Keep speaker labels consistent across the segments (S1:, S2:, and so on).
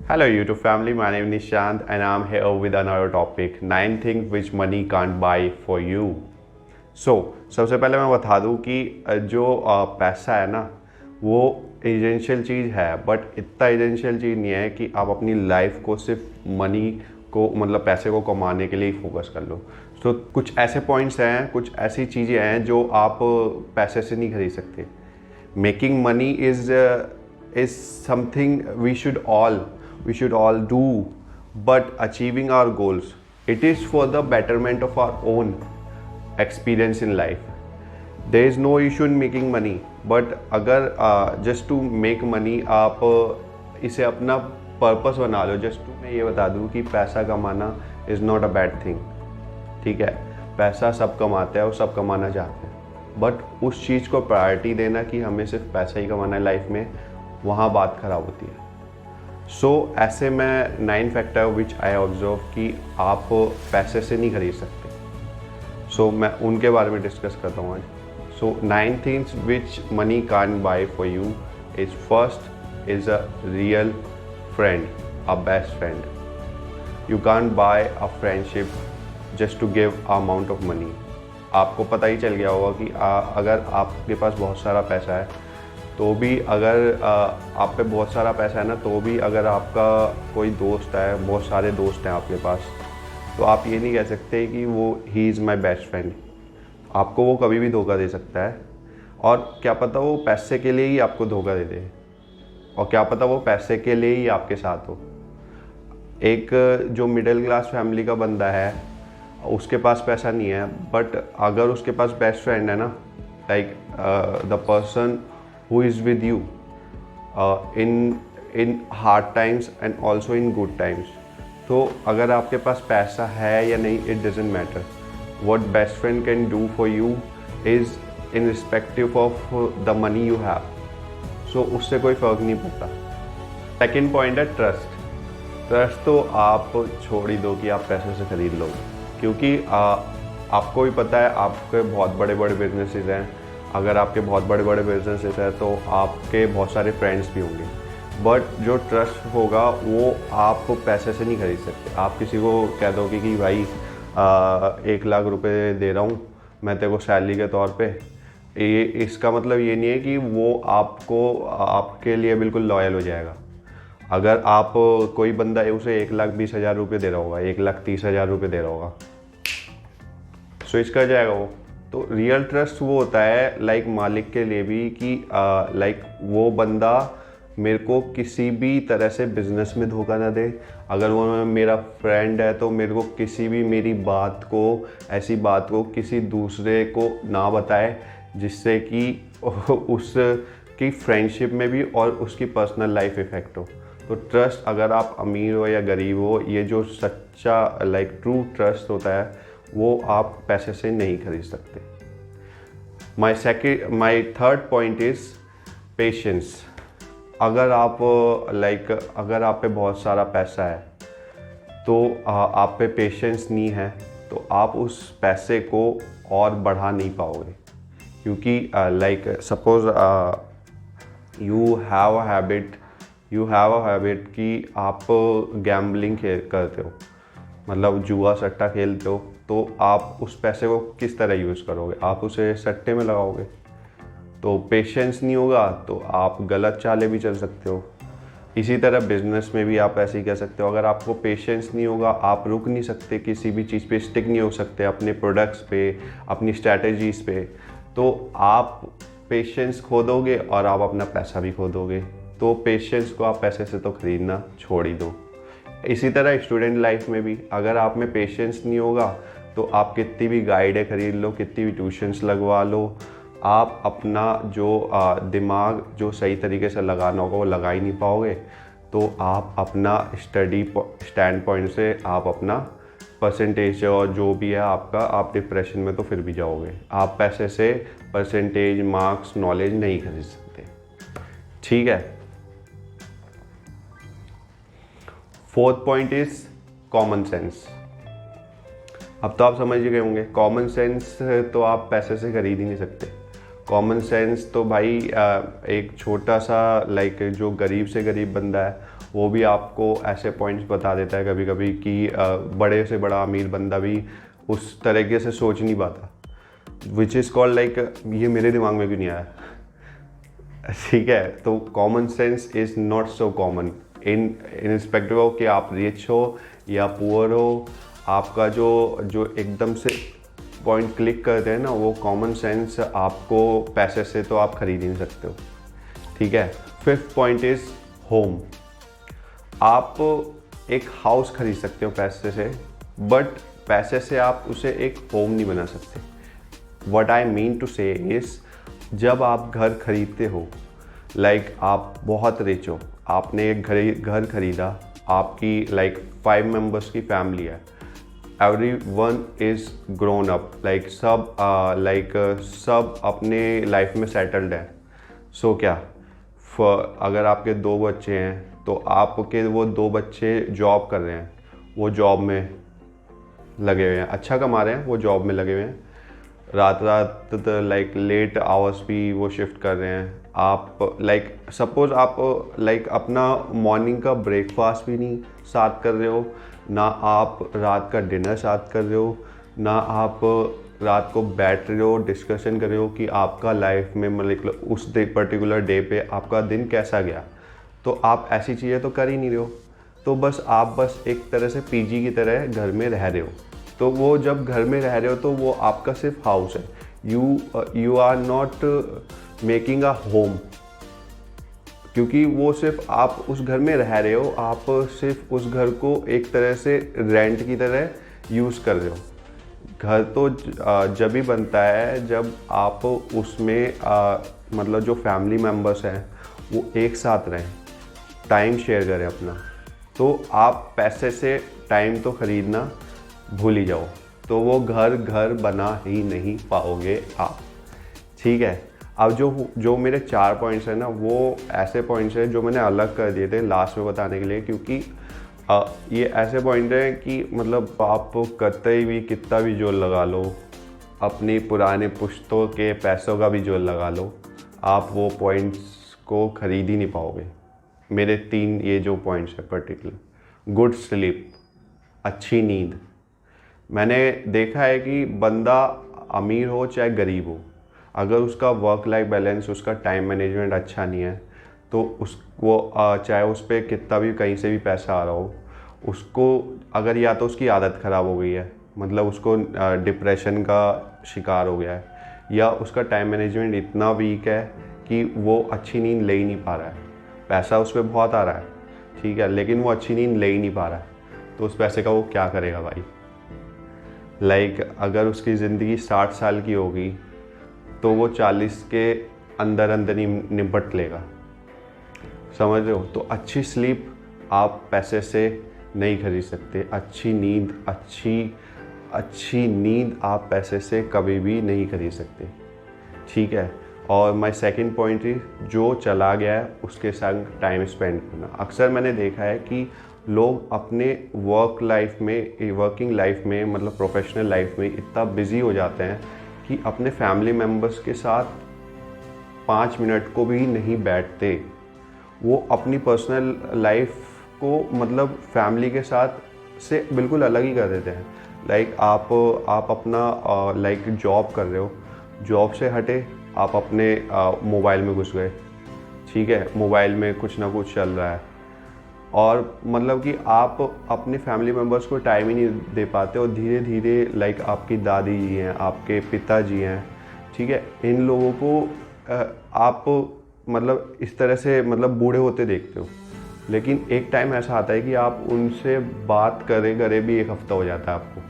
S1: Hello YouTube family, my name is Nishant and I'm here with another topic 9 things which money can't buy for you. सबसे पहले मैं बता दूं कि जो पैसा है ना वो एसेंशियल चीज़ है, बट इतना एसेंशियल चीज़ नहीं है कि आप अपनी लाइफ को सिर्फ मनी को मतलब पैसे को कमाने के लिए ही फोकस कर लो. कुछ ऐसे पॉइंट्स हैं, कुछ ऐसी चीज़ें हैं जो आप पैसे से नहीं खरीद सकते. Making money is something we should all do, but achieving our goals, it is for the betterment of our own experience in life. There is no issue in making money, but अगर just to make money आप इसे अपना purpose बना लो. मैं ये बता दूँ कि पैसा कमाना is not a bad thing. ठीक है, पैसा सब कमाते हैं और सब कमाना चाहते हैं, बट उस चीज़ को प्रायोरिटी देना कि हमें सिर्फ पैसा ही कमाना है लाइफ में, वहाँ बात ख़राब होती है. ऐसे में 9 फैक्टर विच आई ऑब्जर्व कि आप पैसे से नहीं खरीद सकते. मैं उनके बारे में डिस्कस करता हूँ आज. 9 things which money can't buy for you is first is a real friend, a best friend. You can't buy a friendship just to give a amount of money. आपको पता ही चल गया होगा कि अगर आपके पास बहुत सारा पैसा है तो भी, अगर आप पे बहुत सारा पैसा है ना, तो भी अगर आपका कोई दोस्त है, बहुत सारे दोस्त हैं आपके पास, तो आप ये नहीं कह सकते कि वो he is my best friend. आपको वो कभी भी धोखा दे सकता है, और क्या पता वो पैसे के लिए ही आपको धोखा दे दे, और क्या पता वो पैसे के लिए ही आपके साथ हो. एक जो मिडिल क्लास फैमिली का बंदा है, उसके पास पैसा नहीं है, बट अगर उसके पास बेस्ट फ्रेंड है ना, like the person who is with you in hard times and also in good times. तो अगर आपके पास पैसा है या नहीं, it doesn't matter. What best friend can do for you is irrespective of the money you have. उससे कोई फ़र्क नहीं पड़ता. सेकेंड पॉइंट है ट्रस्ट. ट्रस्ट तो आप छोड़ ही दो कि आप पैसे से खरीद लो, क्योंकि आपको भी पता है आपके बहुत बड़े बड़े बिजनेसेस हैं. अगर आपके बहुत बड़े बड़े बिजनेसेस हैं तो आपके बहुत सारे फ्रेंड्स भी होंगे, बट जो ट्रस्ट होगा वो आप पैसे से नहीं खरीद सकते. आप किसी को कह दोगे कि भाई 1 लाख रुपए दे रहा हूँ मैं तेरे को सैलरी के तौर पे, ये इसका मतलब ये नहीं है कि वो आपके लिए बिल्कुल लॉयल हो जाएगा. अगर आप कोई बंदा है उसे 1,20,000 रुपये दे रहा होगा, 1,30,000 रुपये दे रहा होगा, स्विच कर जाएगा वो. तो रियल ट्रस्ट वो होता है लाइक मालिक के लिए भी कि लाइक वो बंदा मेरे को किसी भी तरह से बिजनेस में धोखा ना दे. अगर वो मेरा फ्रेंड है तो मेरे को किसी भी मेरी बात को, ऐसी बात को किसी दूसरे को ना बताए जिससे कि उसकी फ्रेंडशिप में भी और उसकी पर्सनल लाइफ इफ़ेक्ट हो. तो ट्रस्ट, अगर आप अमीर हो या गरीब हो, ये जो सच्चा लाइक ट्रू ट्रस्ट होता है वो आप पैसे से नहीं खरीद सकते. My third point is patience. अगर आप अगर आप पे बहुत सारा पैसा है तो आप पे पेशेंस नहीं है तो आप उस पैसे को और बढ़ा नहीं पाओगे. क्योंकि like suppose you have a habit कि आप गैम्बलिंग करते हो, मतलब जुआ सट्टा खेलते हो, तो आप उस पैसे को किस तरह यूज़ करोगे? आप उसे सट्टे में लगाओगे. तो पेशेंस नहीं होगा तो आप गलत चालें भी चल सकते हो. इसी तरह बिजनेस में भी आप ऐसे ही कह सकते हो. अगर आपको पेशेंस नहीं होगा, आप रुक नहीं सकते, किसी भी चीज़ पे स्टिक नहीं हो सकते, अपने प्रोडक्ट्स पे, अपनी स्ट्रैटेजीज़ पे, तो आप पेशेंस खो दोगे और आप अपना पैसा भी खो दोगे. तो पेशेंस को आप पैसे से तो ख़रीदना छोड़ ही दो. इसी तरह स्टूडेंट लाइफ में भी अगर आप में पेशेंस नहीं होगा तो आप कितनी भी गाइडें खरीद लो, कितनी भी ट्यूशन्स लगवा लो, आप अपना जो दिमाग जो सही तरीके से लगाना होगा वो लगा ही नहीं पाओगे. तो आप अपना स्टडी स्टैंड पॉइंट से आप अपना परसेंटेज और जो भी है आपका, आप डिप्रेशन में तो फिर भी जाओगे. आप पैसे से परसेंटेज, मार्क्स, नॉलेज नहीं खरीद सकते. ठीक है. Fourth point is common sense. अब तो आप समझ ही गए होंगे, कॉमन सेंस तो आप पैसे से खरीद ही नहीं सकते. कॉमन सेंस तो भाई एक छोटा सा लाइक जो गरीब से गरीब बंदा है वो भी आपको ऐसे पॉइंट्स बता देता है कभी कभी कि बड़े से बड़ा अमीर बंदा भी उस तरीके से सोच नहीं पाता, विच इज़ कॉल्ड लाइक ये मेरे दिमाग में क्यों नहीं आया। ठीक है, तो common sense is not so common in respective of कि आप रिच हो या पुअर हो। आपका जो एकदम से पॉइंट क्लिक करते हैं ना, वो कॉमन सेंस आपको पैसे से तो आप खरीद ही नहीं सकते हो। ठीक है, फिफ्थ पॉइंट इज़ होम। आप एक हाउस खरीद सकते हो पैसे से, बट पैसे से आप उसे एक होम नहीं बना सकते। व्हाट आई मीन टू से इज़, जब आप घर खरीदते हो, लाइक आप बहुत रिच हो, आपने एक घर खरीदा, आपकी लाइक 5 मेंबर्स की फैमिली है, every one is grown up, like सब अपने लाइफ में सेटल्ड हैं। सो क्या अगर आपके 2 बच्चे हैं तो आपके वो 2 बच्चे जॉब कर रहे हैं, वो जॉब में लगे हुए हैं, अच्छा कमा रहे हैं, वो जॉब में लगे हुए हैं, रात लाइक लेट आवर्स भी वो शिफ्ट कर रहे हैं। आप लाइक सपोज आप लाइक अपना मॉर्निंग का ब्रेकफास्ट भी नहीं साथ कर रहे हो, ना आप रात का डिनर साथ कर रहे हो, ना आप रात को बैठ रहे हो डिस्कशन कर रहे हो कि आपका लाइफ में मतलब उस पर्टिकुलर डे पे आपका दिन कैसा गया। तो आप ऐसी चीज़ें तो कर ही नहीं रहे हो, तो आप बस एक तरह से पीजी की तरह घर में रह रहे हो। तो वो जब घर में रह रहे हो तो वो आपका सिर्फ हाउस है, you are not making a home, क्योंकि वो सिर्फ आप उस घर में रह रहे हो, आप सिर्फ उस घर को एक तरह से रेंट की तरह यूज़ कर रहे हो। घर तो जब भी बनता है जब आप उसमें मतलब जो फैमिली मेम्बर्स हैं वो एक साथ रहें, टाइम शेयर करें अपना। तो आप पैसे से टाइम तो ख़रीदना भूल ही जाओ, तो वो घर बना ही नहीं पाओगे आप। ठीक है, अब जो मेरे 4 पॉइंट्स हैं ना, वो ऐसे पॉइंट्स हैं जो मैंने अलग कर दिए थे लास्ट में बताने के लिए, क्योंकि ये ऐसे पॉइंट हैं कि मतलब आप कतई भी कितना भी जोर लगा लो, अपनी पुराने पुश्तों के पैसों का भी जोर लगा लो, आप वो पॉइंट्स को ख़रीद ही नहीं पाओगे। मेरे 3 ये जो पॉइंट्स हैं पर्टिकुलर, गुड स्लीप, अच्छी नींद। मैंने देखा है कि बंदा अमीर हो चाहे गरीब हो, अगर उसका वर्क लाइफ बैलेंस, उसका टाइम मैनेजमेंट अच्छा नहीं है, तो चाहे उस पर कितना भी कहीं से भी पैसा आ रहा हो, उसको अगर या तो उसकी आदत ख़राब हो गई है, मतलब उसको डिप्रेशन का शिकार हो गया है, या उसका टाइम मैनेजमेंट इतना वीक है कि वो अच्छी नींद ले ही नहीं पा रहा है। पैसा उस पर बहुत आ रहा है, ठीक है, लेकिन वो अच्छी नींद ले ही नहीं पा रहा है, तो उस पैसे का वो क्या करेगा भाई। लाइक अगर उसकी ज़िंदगी 60 साल की होगी तो वो 40 के अंदर ही निपट लेगा, समझ रहे हो। तो अच्छी स्लीप आप पैसे से नहीं खरीद सकते, अच्छी नींद आप पैसे से कभी भी नहीं खरीद सकते। ठीक है, और माय सेकंड पॉइंट इज, जो चला गया है उसके संग टाइम स्पेंड करना। अक्सर मैंने देखा है कि लोग अपने वर्किंग लाइफ में मतलब प्रोफेशनल लाइफ में इतना बिजी हो जाते हैं कि अपने फैमिली मेम्बर्स के साथ 5 मिनट को भी नहीं बैठते। वो अपनी पर्सनल लाइफ को मतलब फैमिली के साथ से बिल्कुल अलग ही कर देते हैं। लाइक आप अपना लाइक जॉब कर रहे हो, जॉब से हटे आप अपने मोबाइल में घुस गए, ठीक है, मोबाइल में कुछ ना कुछ चल रहा है, और मतलब कि आप अपने फैमिली मेम्बर्स को टाइम ही नहीं दे पाते। और धीरे धीरे लाइक आपकी दादी जी हैं, आपके पिताजी हैं, ठीक है, इन लोगों को आप मतलब इस तरह से मतलब बूढ़े होते देखते हो, लेकिन एक टाइम ऐसा आता है कि आप उनसे बात करे भी 1 हफ्ता हो जाता है आपको,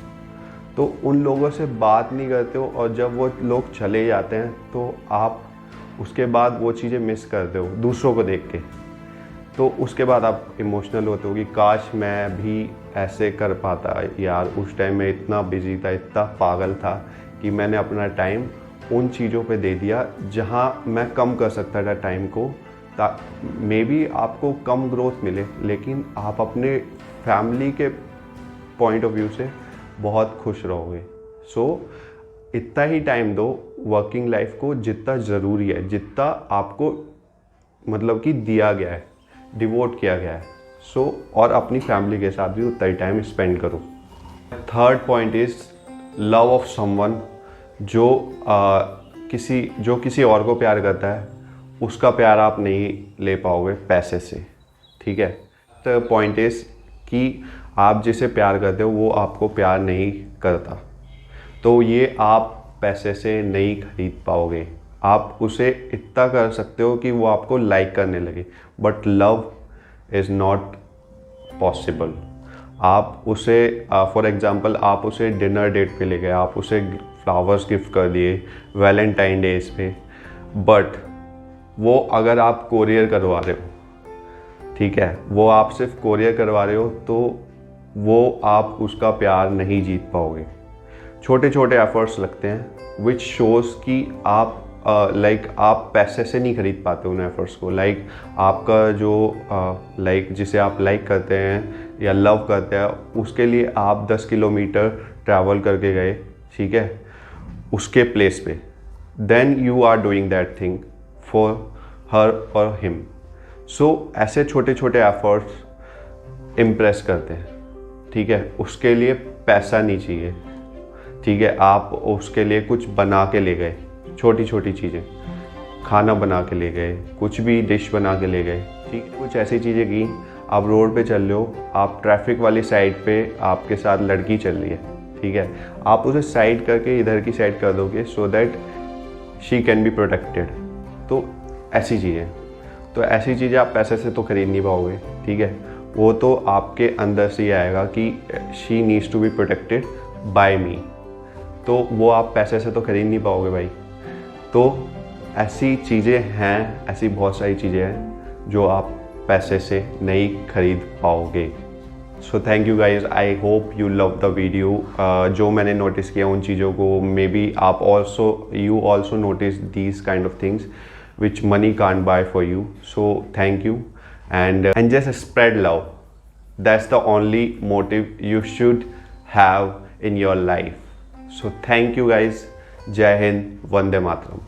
S1: तो उन लोगों से बात नहीं करते हो, और जब वो लोग चले जाते हैं तो आप उसके बाद वो चीज़ें मिस करते हो दूसरों को देख के। तो उसके बाद आप इमोशनल होते हो कि काश मैं भी ऐसे कर पाता यार, उस टाइम मैं इतना बिजी था, इतना पागल था कि मैंने अपना टाइम उन चीज़ों पे दे दिया जहाँ मैं कम कर सकता था टाइम को। मे बी आपको कम ग्रोथ मिले, लेकिन आप अपने फैमिली के पॉइंट ऑफ व्यू से बहुत खुश रहोगे। सो इतना ही टाइम दो वर्किंग लाइफ को जितना ज़रूरी है, जितना आपको मतलब कि दिया गया है, डिवोट किया गया है। और अपनी फैमिली के साथ भी उतना ही टाइम स्पेंड करो। Third point is love of someone, जो किसी और को प्यार करता है उसका प्यार आप नहीं ले पाओगे पैसे से, ठीक है। तो पॉइंट इज़ कि आप जिसे प्यार करते हो वो आपको प्यार नहीं करता, तो ये आप पैसे से नहीं खरीद पाओगे। आप उसे इतना कर सकते हो कि वो आपको लाइक करने लगे, but love is not possible. आप उसे फॉर एग्ज़ाम्पल आप उसे डिनर डेट पे ले गए, आप उसे फ्लावर्स गिफ्ट कर दिए वैलेंटाइन डेज पे, बट वो अगर आप कोरियर करवा रहे हो, ठीक है, वो आप सिर्फ कोरियर करवा रहे हो, तो वो आप उसका प्यार नहीं जीत पाओगे। छोटे छोटे एफर्ट्स लगते हैं विच शोज़ कि आप आप पैसे से नहीं खरीद पाते उन एफर्ट्स को। आपका जो जिसे आप लाइक करते हैं या लव करते हैं, उसके लिए आप 10 किलोमीटर ट्रैवल करके गए, ठीक है, उसके प्लेस पे, then you are doing that thing for her और हिम। सो ऐसे छोटे छोटे एफर्ट्स इम्प्रेस करते हैं, ठीक है। उसके लिए पैसा नहीं चाहिए, ठीक है। आप उसके लिए कुछ बना के ले गए, छोटी छोटी चीज़ें, खाना बना के ले गए, कुछ भी डिश बना के ले गए, ठीक है। कुछ ऐसी चीज़ें की, आप रोड पे चल रहे हो, आप ट्रैफिक वाली साइड पे आपके साथ लड़की चल रही है, ठीक है, आप उसे साइड करके इधर की साइड कर दोगे so that she can be protected. तो ऐसी चीज़ें आप पैसे से तो खरीद नहीं पाओगे, ठीक है। वो तो आपके अंदर से ही आएगा कि she needs to be protected by me, तो वो आप पैसे से तो खरीद नहीं पाओगे भाई। तो ऐसी चीज़ें हैं, ऐसी बहुत सारी चीज़ें हैं जो आप पैसे से नहीं खरीद पाओगे। So thank you guys, I hope you love the video. जो मैंने नोटिस किया उन चीज़ों को मे बी आप you also notice these kind of things which money can't buy for you. So thank you and just spread love. That's the only motive you should have in your life. So thank you guys. Jai Hind, Vande Mataram.